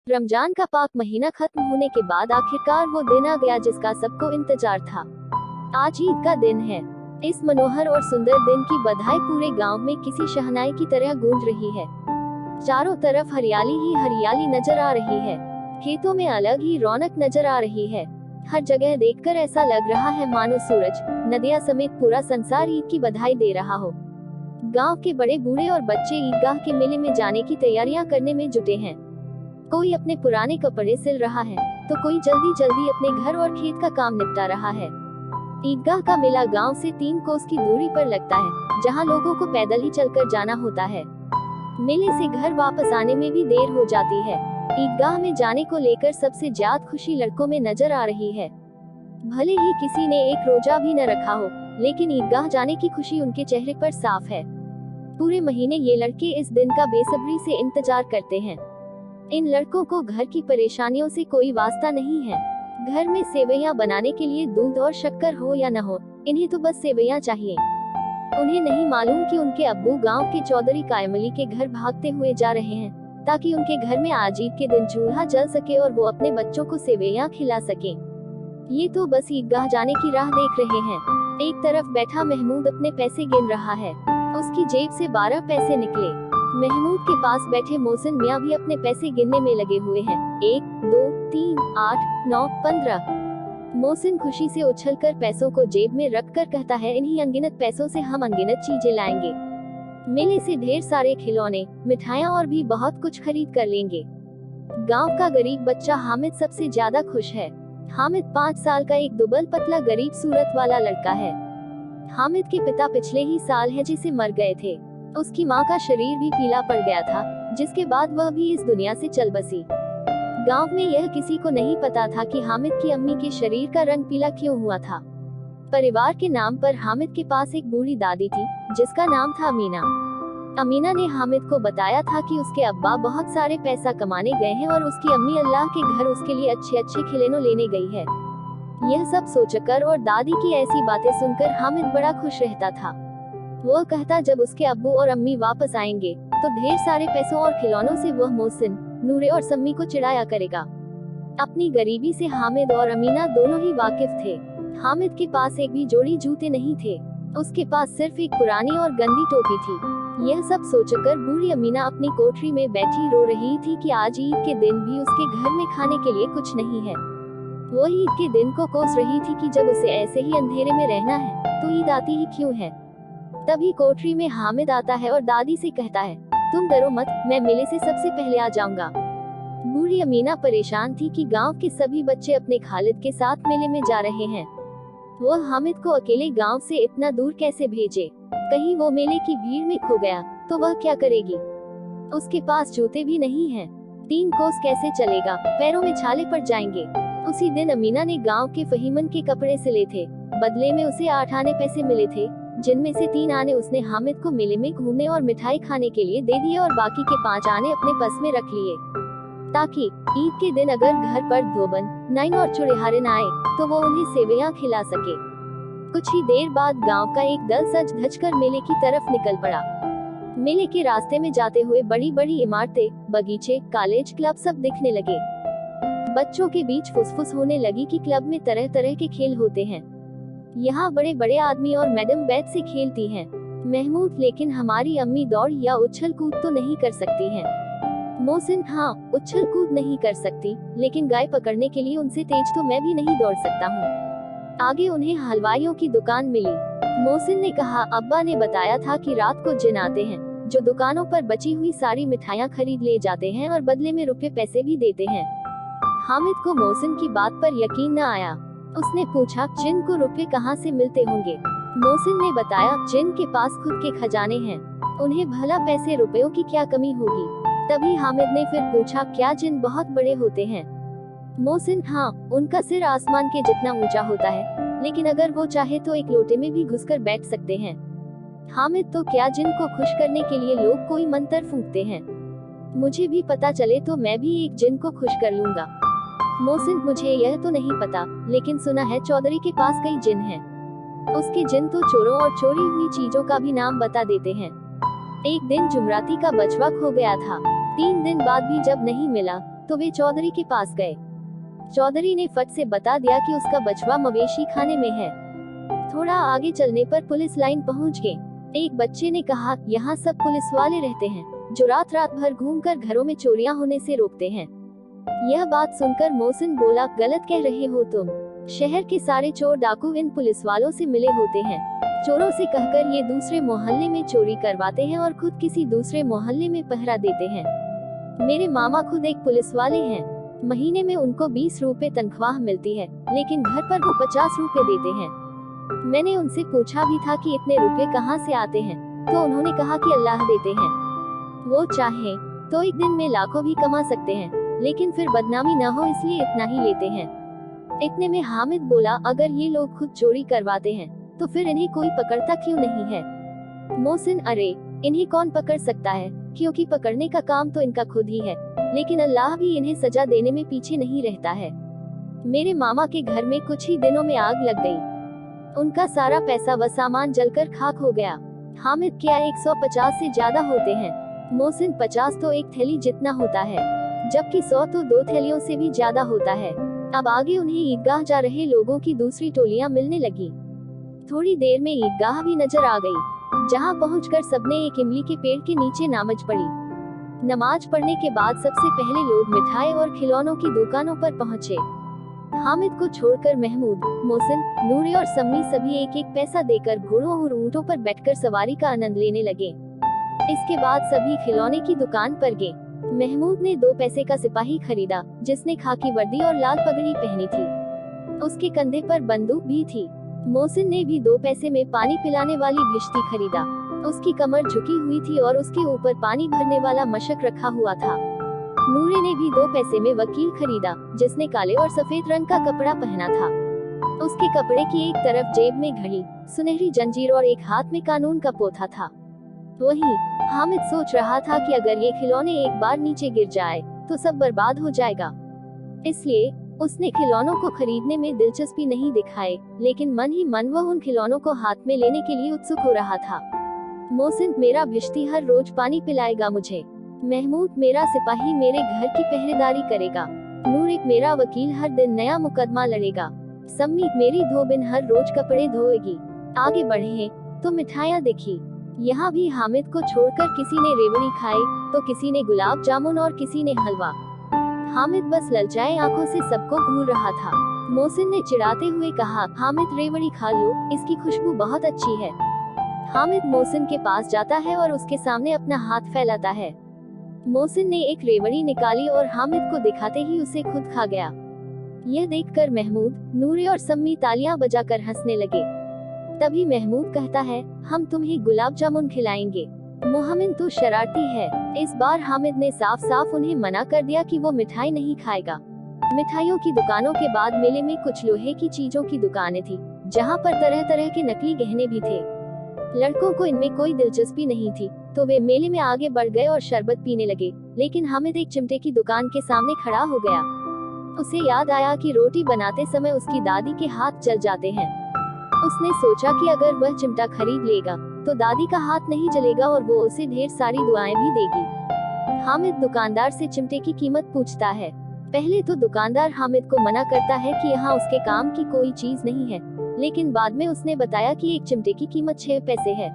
रमजान का पाक महीना खत्म होने के बाद आखिरकार वो दिन आ गया जिसका सबको इंतजार था। आज ईद का दिन है। इस मनोहर और सुंदर दिन की बधाई पूरे गांव में किसी शहनाई की तरह गूंज रही है। चारों तरफ हरियाली ही हरियाली नजर आ रही है। खेतों में अलग ही रौनक नजर आ रही है। हर जगह देखकर ऐसा लग रहा है मानो सूरज, नदियां समेत पूरा संसार ईद की बधाई दे रहा हो। गांव के बड़े बूढ़े और बच्चे ईदगाह के मेले में जाने की तैयारियां करने में जुटे हैं। कोई अपने पुराने कपड़े सिल रहा है तो कोई जल्दी जल्दी अपने घर और खेत का काम निपटा रहा है। ईदगाह का मेला गांव से 3 कोस की दूरी पर लगता है, जहां लोगों को पैदल ही चलकर जाना होता है। मेले से घर वापस आने में भी देर हो जाती है। ईदगाह में जाने को लेकर सबसे ज्यादा खुशी लड़कों में नजर आ रही है। भले ही किसी ने एक रोजा भी न रखा हो, लेकिन ईदगाह जाने की खुशी उनके चेहरे पर साफ है। पूरे महीने ये लड़के इस दिन का बेसब्री से इंतजार करते हैं। इन लड़कों को घर की परेशानियों से कोई वास्ता नहीं है। घर में सेवैयां बनाने के लिए दूध और शक्कर हो या न हो, इन्हें तो बस सेवैयां चाहिए। उन्हें नहीं मालूम कि उनके अब्बू गांव के चौधरी कायमली के घर भागते हुए जा रहे हैं, ताकि उनके घर में आज ईद के दिन चूल्हा जल सके और वो अपने बच्चों को सेवैयां खिला सके। ये तो बस ईदगाह जाने की राह देख रहे हैं। एक तरफ बैठा महमूद अपने पैसे गिन रहा है। उसकी जेब से 12 पैसे निकले। महमूद के पास बैठे मोहसिन मियाँ भी अपने पैसे गिनने में लगे हुए हैं। 1, 2, 3, 8, 9, 15। मोहसिन खुशी से उछलकर पैसों को जेब में रखकर कहता है, इन्हीं अनगिनत पैसों से हम अनगिनत चीजें लाएंगे। मेले से ढेर सारे खिलौने, मिठाइयाँ और भी बहुत कुछ खरीद कर लेंगे। गांव का गरीब बच्चा हामिद सबसे ज्यादा खुश है। हामिद 5 साल का एक दुबल पतला गरीब सूरत वाला लड़का है। हामिद के पिता पिछले ही साल हैजे से मर गए थे। उसकी माँ का शरीर भी पीला पड़ गया था, जिसके बाद वह भी इस दुनिया से चल बसी। गांव में यह किसी को नहीं पता था कि हामिद की अम्मी के शरीर का रंग पीला क्यों हुआ था। परिवार के नाम पर हामिद के पास एक बूढ़ी दादी थी, जिसका नाम था अमीना। अमीना ने हामिद को बताया था कि उसके अब्बा बहुत सारे पैसा कमाने गए हैं और उसकी अम्मी अल्लाह के घर उसके लिए अच्छे अच्छे खिलौने लेने गई है। यह सब सोचकर और दादी की ऐसी बातें सुनकर हामिद बड़ा खुश रहता था। वो कहता, जब उसके अब्बू और अम्मी वापस आएंगे तो ढेर सारे पैसों और खिलौनों से वह मोहसिन, नूरे और सम्मी को चिढ़ाया करेगा। अपनी गरीबी से हामिद और अमीना दोनों ही वाकिफ थे। हामिद के पास एक भी जोड़ी जूते नहीं थे। उसके पास सिर्फ एक पुरानी और गंदी टोपी थी। यह सब सोचकर बूढ़ी अमीना अपनी कोठरी में बैठी रो रही थी कि आज ईद के दिन भी उसके घर में खाने के लिए कुछ नहीं है। वो ईद के दिन को कोस रही थी कि जब उसे ऐसे ही अंधेरे में रहना है तो ईद आती ही क्यों है। तभी कोठरी में हामिद आता है और दादी से कहता है, तुम डरो मत, मैं मेले से सबसे पहले आ जाऊंगा। बूढ़ी अमीना परेशान थी कि गांव के सभी बच्चे अपने खालिद के साथ मेले में जा रहे हैं। वो हामिद को अकेले गांव से इतना दूर कैसे भेजे। कहीं वो मेले की भीड़ में खो गया तो वह क्या करेगी। उसके पास जूते भी नहीं हैं। 3 कोस कैसे चलेगा, पैरों में छाले पड़ जाएंगे। उसी दिन अमीना ने गांव के फहीमन के कपड़े सिले थे। बदले में उसे 8 आने पैसे मिले थे, जिनमें से 3 आने उसने हामिद को मेले में घूमने और मिठाई खाने के लिए दे दिए और बाकी के 5 आने अपने पर्स में रख लिए, ताकि ईद के दिन अगर घर पर धोबन, नाइन और चुड़ेहारिन आए तो वो उन्हें सेवैयां खिला सके। कुछ ही देर बाद गांव का एक दल सज धज कर मेले की तरफ निकल पड़ा। मेले के रास्ते में जाते हुए बड़ी बड़ी इमारतें, बगीचे, कॉलेज, क्लब सब दिखने लगे। बच्चों के बीच फुसफुस होने लगी कि क्लब में तरह तरह के खेल होते हैं। यहाँ बड़े बड़े आदमी और मैडम बैट से खेलती हैं। महमूद, लेकिन हमारी अम्मी दौड़ या उछल कूद तो नहीं कर सकती हैं। मोहसिन, हाँ, उछल कूद नहीं कर सकती, लेकिन गाय पकड़ने के लिए उनसे तेज तो मैं भी नहीं दौड़ सकता हूँ। आगे उन्हें हलवाइयों की दुकान मिली। मोहसिन ने कहा, अब्बा ने बताया था कि रात को जिन आते हैं, जो दुकानों पर बची हुई सारी मिठाइयाँ खरीद ले जाते हैं और बदले में रुपए पैसे भी देते हैं। हामिद को मोहसिन की बात पर यकीन न आया। उसने पूछा, जिन को रुपए कहाँ से मिलते होंगे। मोहसिन ने बताया, जिन के पास खुद के खजाने हैं, उन्हें भला पैसे रुपयों की क्या कमी होगी। तभी हामिद ने फिर पूछा, क्या जिन बहुत बड़े होते हैं। मोहसिन, हाँ, उनका सिर आसमान के जितना ऊंचा होता है, लेकिन अगर वो चाहे तो एक लोटे में भी घुसकर बैठ सकते हैं। हामिद, तो क्या जिन को खुश करने के लिए लोग कोई मंत्र फूंकते हैं। मुझे भी पता चले तो मैं भी एक जिन को खुश कर लूंगा। मोहसिन, मुझे यह तो नहीं पता, लेकिन सुना है चौधरी के पास कई जिन हैं। उसके जिन तो चोरों और चोरी हुई चीजों का भी नाम बता देते हैं। एक दिन जुमराती का बछवा खो गया था। 3 दिन बाद भी जब नहीं मिला तो वे चौधरी के पास गए। चौधरी ने फट से बता दिया कि उसका बछवा मवेशी खाने में है। थोड़ा आगे चलने पर पुलिस लाइन पहुंच गए। एक बच्चे ने कहा, यहाँ सब पुलिस वाले रहते हैं जो रात रात भर घूमकर घरों में चोरियां होने से रोकते हैं। यह बात सुनकर मोहसिन बोला, गलत कह रहे हो तुम। शहर के सारे चोर डाकू इन पुलिस वालों से मिले होते हैं। चोरों से कहकर ये दूसरे मोहल्ले में चोरी करवाते हैं और खुद किसी दूसरे मोहल्ले में पहरा देते हैं। मेरे मामा खुद एक पुलिस वाले हैं। महीने में उनको 20 रुपए तनख्वाह मिलती है, लेकिन घर पर वो 50 रुपए देते हैं। मैंने उनसे पूछा भी था कि इतने रुपए कहाँ से आते हैं, तो उन्होंने कहा कि अल्लाह देते हैं। वो चाहे तो एक दिन में लाखों भी कमा सकते हैं, लेकिन फिर बदनामी न हो इसलिए इतना ही लेते हैं। इतने में हामिद बोला, अगर ये लोग खुद चोरी करवाते हैं तो फिर इन्हें कोई पकड़ता क्यों नहीं है? मोहसिन, अरे इन्हें कौन पकड़ सकता है, क्योंकि पकड़ने का काम तो इनका खुद ही है, लेकिन अल्लाह भी इन्हें सजा देने में पीछे नहीं रहता है। मेरे मामा के घर में कुछ ही दिनों में आग लग गई। उनका सारा पैसा व सामान जलकर खाक हो गया। हामिद, क्या 150 से ज्यादा होते हैं? मोहसिन, 50 तो एक थैली जितना होता है, जबकि 100 तो 2 थैलियों से भी ज्यादा होता है। अब आगे उन्हें ईदगाह जा रहे लोगों की दूसरी टोलियां मिलने लगी। थोड़ी देर में ईदगाह भी नजर आ गई, जहां पहुंचकर सबने एक इमली के पेड़ के नीचे नमाज पढ़ी। नमाज पढ़ने के बाद सबसे पहले लोग मिठाई और खिलौनों की दुकानों पर पहुंचे। हामिद को छोड़कर महमूद, मोहसिन, नूरे और सम्मी सभी एक एक पैसा देकर घोड़ों और ऊंटों पर बैठकर सवारी का आनंद लेने लगे। इसके बाद सभी खिलौने की दुकान पर गए। महमूद ने 2 पैसे का सिपाही खरीदा, जिसने खाकी वर्दी और लाल पगड़ी पहनी थी। उसके कंधे पर बंदूक भी थी। मोहसिन ने भी 2 पैसे में पानी पिलाने वाली भिश्ती खरीदा। उसकी कमर झुकी हुई थी और उसके ऊपर पानी भरने वाला मशक रखा हुआ था। नूरे ने भी 2 पैसे में वकील खरीदा, जिसने काले और सफेद रंग का कपड़ा पहना था। उसके कपड़े की एक तरफ जेब में घड़ी, सुनहरी जंजीर और एक हाथ में कानून का पोथा था। वहीं हामिद सोच रहा था कि अगर ये खिलौने एक बार नीचे गिर जाए तो सब बर्बाद हो जाएगा। इसलिए उसने खिलौनों को खरीदने में दिलचस्पी नहीं दिखाई, लेकिन मन ही मन वह उन खिलौनों को हाथ में लेने के लिए उत्सुक हो रहा था। मोहसिन, मेरा भिश्ती हर रोज पानी पिलाएगा मुझे। महमूद, मेरा सिपाही मेरे घर की पहरेदारी करेगा। नूर, मेरा वकील हर दिन नया मुकदमा लड़ेगा। सम्मी, मेरी धोबिन हर रोज कपड़े धोएगी। आगे बढ़े तो मिठाइयाँ देखी। यहाँ भी हामिद को छोड़कर किसी ने रेवड़ी खाई, तो किसी ने गुलाब जामुन और किसी ने हलवा। हामिद बस ललचाए आंखों से सबको घूर रहा था। मोहसिन ने चिढ़ाते हुए कहा, हामिद रेवड़ी खा लो, इसकी खुशबू बहुत अच्छी है। हामिद मोहसिन के पास जाता है और उसके सामने अपना हाथ फैलाता है। मोहसिन ने एक रेवड़ी निकाली और हामिद को दिखाते ही उसे खुद खा गया। यह देखकर महमूद, नूरे और सम्मी तालियां बजाकर हंसने लगे। तभी महमूद कहता है, हम तुम्हें गुलाब जामुन खिलाएंगे। मोहमिन तो शरारती है। इस बार हामिद ने साफ साफ उन्हें मना कर दिया कि वो मिठाई नहीं खाएगा। मिठाइयों की दुकानों के बाद मेले में कुछ लोहे की चीजों की दुकानें थी, जहां पर तरह तरह के नकली गहने भी थे। लड़कों को इनमें कोई दिलचस्पी नहीं थी, तो वे मेले में आगे बढ़ गए और शरबत पीने लगे। लेकिन हामिद एक चिमटे की दुकान के सामने खड़ा हो गया। उसे याद आया कि रोटी बनाते समय उसकी दादी के हाथ जल जाते हैं। उसने सोचा कि अगर वह चिमटा खरीद लेगा तो दादी का हाथ नहीं जलेगा और वो उसे ढेर सारी दुआएं भी देगी। हामिद दुकानदार से चिमटे की कीमत पूछता है। पहले तो दुकानदार हामिद को मना करता है कि यहाँ उसके काम की कोई चीज नहीं है, लेकिन बाद में उसने बताया कि एक चिमटे की कीमत 6 पैसे है।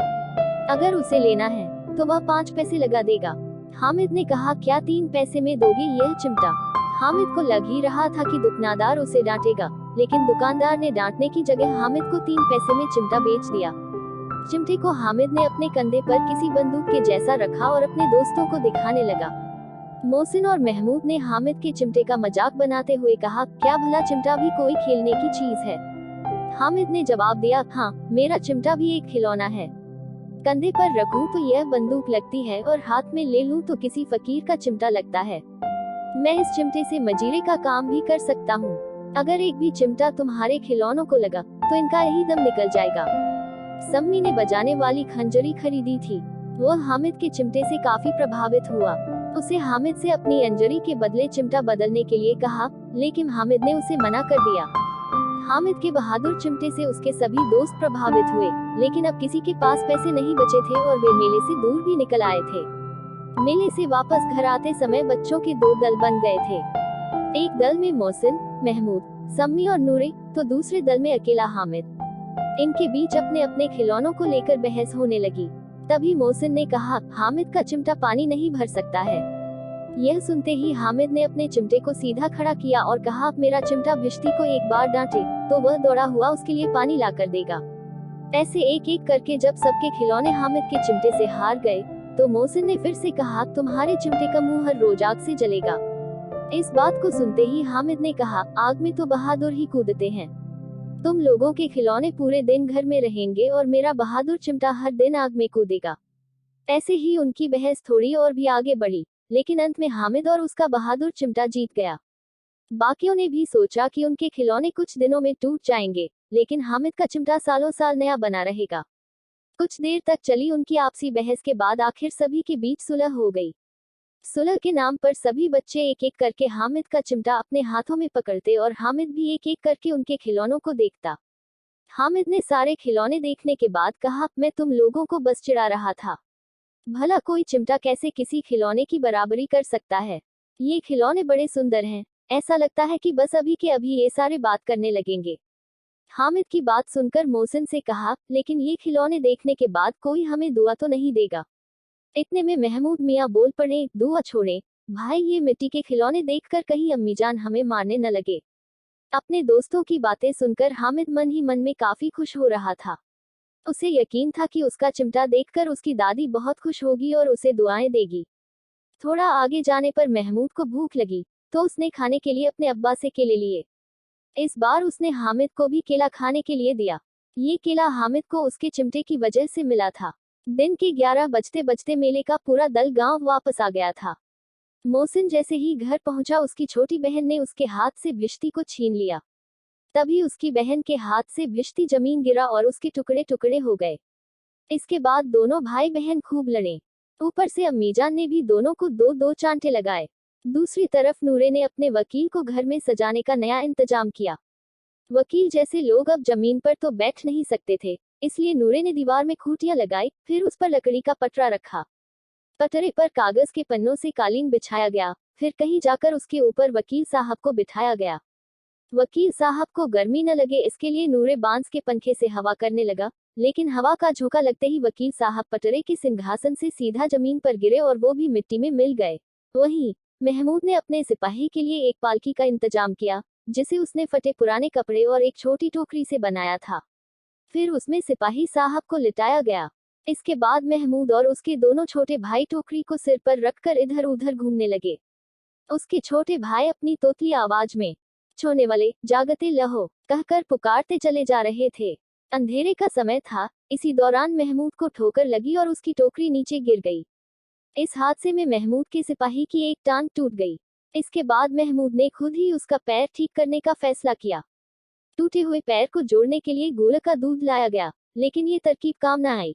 अगर उसे लेना है तो वह 5 पैसे लगा देगा। हामिद ने कहा, क्या 3 पैसे में दोगे यह चिमटा? हामिद को लग ही रहा था कि दुकानदार उसे डांटेगा, लेकिन दुकानदार ने डांटने की जगह हामिद को 3 पैसे में चिमटा बेच दिया। चिमटे को हामिद ने अपने कंधे पर किसी बंदूक के जैसा रखा और अपने दोस्तों को दिखाने लगा। मोहसिन और महमूद ने हामिद के चिमटे का मजाक बनाते हुए कहा, क्या भला चिमटा भी कोई खेलने की चीज है? हामिद ने जवाब दिया, हाँ, मेरा चिमटा भी एक खिलौना है। कंधे पर रखूं तो यह बंदूक लगती है और हाथ में ले लूं तो किसी फकीर का चिमटा लगता है। मैं इस चिमटे से मजीरे का काम भी कर सकता हूँ। अगर एक भी चिमटा तुम्हारे खिलौनों को लगा तो इनका यही दम निकल जाएगा। सम्मी ने बजाने वाली खंजरी खरीदी थी। वह हामिद के चिमटे से काफी प्रभावित हुआ। उसे हामिद से अपनी अंजरी के बदले चिमटा बदलने के लिए कहा, लेकिन हामिद ने उसे मना कर दिया। हामिद के बहादुर चिमटे से उसके सभी दोस्त प्रभावित हुए, लेकिन अब किसी के पास पैसे नहीं बचे थे और वे मेले से दूर भी निकल आए थे। मेले से वापस घर आते समय बच्चों के दो दल बन गए थे। एक दल में मोहसिन, महमूद, सम्मी और नूरे, तो दूसरे दल में अकेला हामिद। इनके बीच अपने अपने खिलौनों को लेकर बहस होने लगी। तभी मोहसिन ने कहा, हामिद का चिमटा पानी नहीं भर सकता है। यह सुनते ही हामिद ने अपने चिमटे को सीधा खड़ा किया और कहा, मेरा चिमटा भिश्ती को एक बार डांटे तो वह दौड़ा हुआ उसके लिए पानी ला कर देगा। ऐसे एक एक करके जब सबके खिलौने हामिद के चिमटे से हार गए, तो मोहसिन ने फिर से कहा, तुम्हारे चिमटे का मुंह हर रोज आग से जलेगा। इस बात को सुनते ही हामिद ने कहा, आग में तो बहादुर ही कूदते हैं। तुम लोगों के खिलौने पूरे दिन घर में रहेंगे और मेरा बहादुर चिमटा हर दिन आग में कूदेगा। ऐसे ही उनकी बहस थोड़ी और भी आगे बढ़ी, लेकिन अंत में हामिद और उसका बहादुर चिमटा जीत गया। बाकियों ने भी सोचा कि उनके खिलौने कुछ दिनों में टूट जाएंगे, लेकिन हामिद का चिमटा सालों साल नया बना रहेगा। कुछ देर तक चली उनकी आपसी बहस के बाद आखिर सभी के बीच सुलह हो गई। सुलह के नाम पर सभी बच्चे एक एक करके हामिद का चिमटा अपने हाथों में पकड़ते और हामिद भी एक एक करके उनके खिलौनों को देखता। हामिद ने सारे खिलौने देखने के बाद कहा, मैं तुम लोगों को बस चिढ़ा रहा था। भला कोई चिमटा कैसे किसी खिलौने की बराबरी कर सकता है। ये खिलौने बड़े सुंदर हैं, ऐसा लगता है कि बस अभी के अभी ये सारे बात करने लगेंगे। हामिद की बात सुनकर मोहसिन से कहा, लेकिन ये खिलौने देखने के बाद कोई हमें दुआ तो नहीं देगा। इतने में महमूद मियाँ बोल पड़े, दुआ छोड़े भाई, ये मिट्टी के खिलौने देखकर कहीं अम्मीजान हमें मारने न लगे। अपने दोस्तों की बातें सुनकर हामिद मन ही मन में काफी खुश हो रहा था। उसे यकीन था कि उसका चिमटा देखकर उसकी दादी बहुत खुश होगी और उसे दुआएं देगी। थोड़ा आगे जाने पर महमूद को भूख लगी, तो उसने खाने के लिए अपने अब्बा से केले लिए। इस बार उसने हामिद को भी केला खाने के लिए दिया। ये केला हामिद को उसके चिमटे की वजह से मिला था। दिन के 11 बजते बजते मेले का पूरा दल गांव वापस आ गया था। मोहसिन जैसे ही घर पहुंचा, उसकी छोटी बहन ने उसके हाथ से भिश्ती को छीन लिया। तभी उसकी बहन के हाथ से भिश्ती जमीन गिरा और उसके टुकड़े टुकड़े हो गए। इसके बाद दोनों भाई बहन खूब लड़े। ऊपर से अम्मीजान ने भी दोनों को दो दो चांटे लगाए। दूसरी तरफ नूरे ने अपने वकील को घर में सजाने का नया इंतजाम किया। वकील जैसे लोग अब जमीन पर तो बैठ नहीं सकते थे, इसलिए नूरे ने दीवार में खूंटियां लगाई, फिर उस पर लकड़ी का पटरा रखा। पटरे पर कागज के पन्नों से कालीन बिछाया गया, फिर कहीं जाकर उसके ऊपर वकील साहब को बिठाया गया। वकील साहब को गर्मी न लगे इसके लिए नूरे बांस के पंखे से हवा करने लगा, लेकिन हवा का झोंका लगते ही वकील साहब पटरे के सिंहासन से सीधा जमीन पर गिरे और वो भी मिट्टी में मिल गए। वहीं महमूद ने अपने सिपाही के लिए एक पालकी का इंतजाम किया, जिसे उसने फटे पुराने कपड़े और एक छोटी टोकरी से बनाया था। फिर उसमें सिपाही साहब को लिटाया गया। इसके बाद महमूद और उसके दोनों छोटे भाई टोकरी को सिर पर रखकर इधर उधर घूमने लगे। उसके छोटे भाई अपनी तोतली आवाज में, छोने वाले जागते लहो कहकर पुकारते चले जा रहे थे। अंधेरे का समय था। इसी दौरान महमूद को ठोकर लगी और उसकी टोकरी नीचे गिर गई। इस हादसे में महमूद के सिपाही की एक टांग टूट गई। इसके बाद महमूद ने खुद ही उसका पैर ठीक करने का फैसला किया। टूटे हुए पैर को जोड़ने के लिए गुड़ का दूध लाया गया, लेकिन ये तरकीब काम न आई।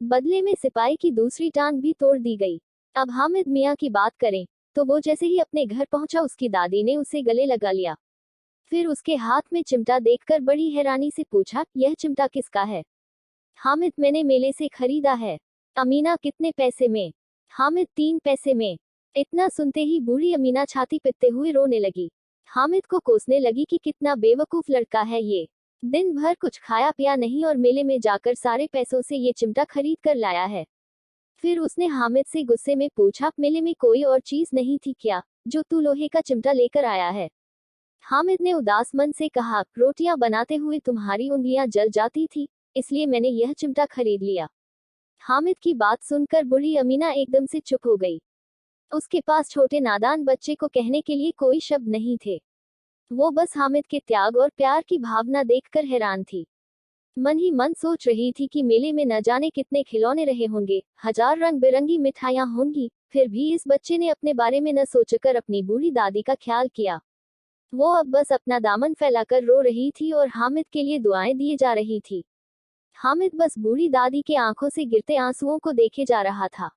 बदले में सिपाही की दूसरी टांग भी तोड़ दी गई। अब हामिद मियाँ की बात करें तो वो जैसे ही अपने घर पहुंचा, उसकी दादी ने उसे गले लगा लिया। फिर उसके हाथ में चिमटा देखकर बड़ी हैरानी से पूछा, यह चिमटा किसका है? हामिद, मैंने मेले से खरीदा है। अमीना, कितने पैसे में? हामिद, 3 पैसे में। इतना सुनते ही बूढ़ी अमीना छाती पीटते हुए रोने लगी। हामिद को कोसने लगी कि कितना बेवकूफ लड़का है ये। दिन भर कुछ खाया पिया नहीं और मेले में जाकर सारे पैसों से ये चिमटा खरीद कर लाया है। फिर उसने हामिद से गुस्से में पूछा, मेले में कोई और चीज नहीं थी क्या जो तू लोहे का चिमटा लेकर आया है? हामिद ने उदास मन से कहा, रोटियां बनाते हुए तुम्हारी उंगलियां जल जाती थी, इसलिए मैंने यह चिमटा खरीद लिया। हामिद की बात सुनकर बूढ़ी अमीना एकदम से चुप हो गई। उसके पास छोटे नादान बच्चे को कहने के लिए कोई शब्द नहीं थे। वो बस हामिद के त्याग और प्यार की भावना देखकर हैरान थी। मन ही मन सोच रही थी कि मेले में न जाने कितने खिलौने रहे होंगे, 1000 रंग बिरंगी मिठाइयां होंगी, फिर भी इस बच्चे ने अपने बारे में न सोचकर अपनी बूढ़ी दादी का ख्याल किया। वो अब बस अपना दामन फैलाकर रो रही थी और हामिद के लिए दुआएं दिए जा रही थी। हामिद बस बूढ़ी दादी के आंखों से गिरते आंसुओं को देखे जा रहा था।